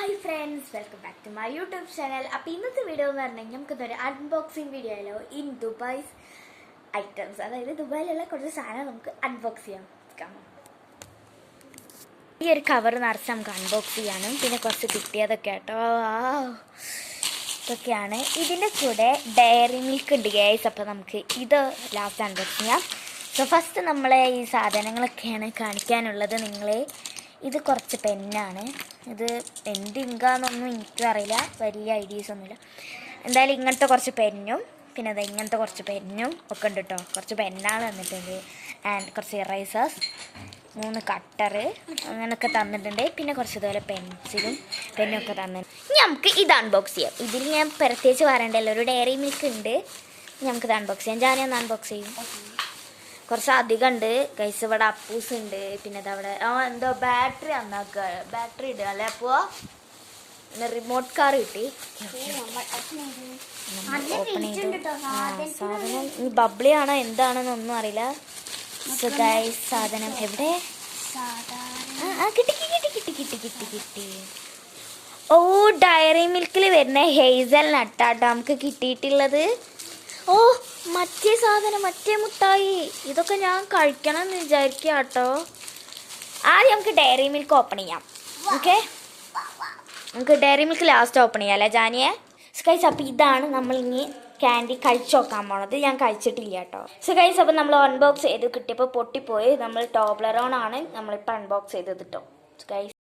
Hi friends, welcome back to my YouTube channel. അപ്പോൾ ഇന്നത്തെ video എന്ന് പറഞ്ഞാൽ നമുക്കിതൊരു അൺബോക്സിങ് വീഡിയോ ആയാലോ ഇൻ ദുബായ്സ് ഐറ്റംസ്. അതായത് ദുബായിലുള്ള കുറച്ച് സാധനം നമുക്ക് അൺബോക്സ് ചെയ്യാം. ഈ ഒരു കവർ നിറച്ച് നമുക്ക് അൺബോക്സ് ചെയ്യാനും പിന്നെ കുറച്ച് കിട്ടിയതൊക്കെ കേട്ടോ. ഇതൊക്കെയാണ്. ഇതിൻ്റെ കൂടെ ഡയറി മിൽക്ക് ഉണ്ട് ഗൈസ്. അപ്പോൾ നമുക്ക് ഇത് ലാസ്റ്റ് അൺബോക്സ് ചെയ്യാം. സോ ഫസ്റ്റ് നമ്മളെ ഈ സാധനങ്ങളൊക്കെയാണ് കാണിക്കാനുള്ളത്. ഇത് കുറച്ച് പെന്നാണ്. ഇത് എന്ത് ഇങ്കാന്നൊന്നും എനിക്കറിയില്ല, വലിയ ഐഡിയസ് ഒന്നുമില്ല. എന്തായാലും ഇങ്ങനത്തെ കുറച്ച് പെന്നും പിന്നെ അത് ഇങ്ങനത്തെ കുറച്ച് പെന്നും ഒക്കെ ഉണ്ട് കേട്ടോ. കുറച്ച് പെന്നാണ് തന്നിട്ടുണ്ട്. ആൻഡ് കുറച്ച് ഇറൈസേഴ്സ്, 3 കട്ടറ് അങ്ങനെയൊക്കെ തന്നിട്ടുണ്ട്. പിന്നെ കുറച്ച് ഇതുപോലെ പെൻസിലും പെന്നും ഒക്കെ തന്നിട്ടുണ്ട്. ഇനി നമുക്ക് ഇത് അൺബോക്സ് ചെയ്യാം. ഇതിൽ ഞാൻ പ്രത്യേകിച്ച് പറയണ്ടല്ലോ, ഒരു ഡയറി മിൽക്ക് ഉണ്ട്. നമുക്കിത് അൺബോക്സ് ചെയ്യാം. ഞാനൊന്ന് അൺബോക്സ് ചെയ്യും. കുറച്ച് അധികം ഉണ്ട് ഗൈസ്. ഇവിടെ അപ്പൂസ് ഉണ്ട്. പിന്നെ ഇതവിടെ എന്തോ ബാറ്ററി നന്നാക്കുക, ബാറ്ററി ഇടുക അല്ലേ. അപ്പോൾ പിന്നെ റിമോട്ട് കാർ കിട്ടി. ഓപ്പൺ ചെയ്തു. സാധനം ഈ ബബ്ലിയാണോ എന്താണെന്നൊന്നും അറിയില്ല. സോ ഗൈസ്, സാധനം എവിടെ? കിട്ടി. ഓ, ഡയറി മിൽക്കിൽ വരുന്ന ഹേസൽ നട്ടാട്ടോ നമുക്ക് കിട്ടിയിട്ടുള്ളത്. ഓ, മറ്റേ സാധനം, മറ്റേ മുട്ടായി. ഇതൊക്കെ ഞാൻ കഴിക്കണം എന്ന് വിചാരിക്കുക കേട്ടോ. ആദ്യം നമുക്ക് ഡയറി മിൽക്ക് ഓപ്പൺ ചെയ്യാം. ഓക്കെ, നമുക്ക് ഡയറി മിൽക്ക് ലാസ്റ്റ് ഓപ്പൺ ചെയ്യാം അല്ലേ ജാനിയെ? ഗൈസ്, അപ്പോൾ ഇതാണ് നമ്മൾ ഇനി ക്യാൻഡി കഴിച്ചു നോക്കാൻ പോണത്. ഞാൻ കഴിച്ചിട്ടില്ല കേട്ടോ. സോ ഗൈസ്, അപ്പോൾ നമ്മൾ അൺബോക്സ് ചെയ്ത് കിട്ടിയപ്പോൾ പൊട്ടിപ്പോയി. നമ്മൾ ടോബ്ലറോൺ ആണ് നമ്മളിപ്പോൾ അൺബോക്സ് ചെയ്തത് കേട്ടോ ഗൈസ്.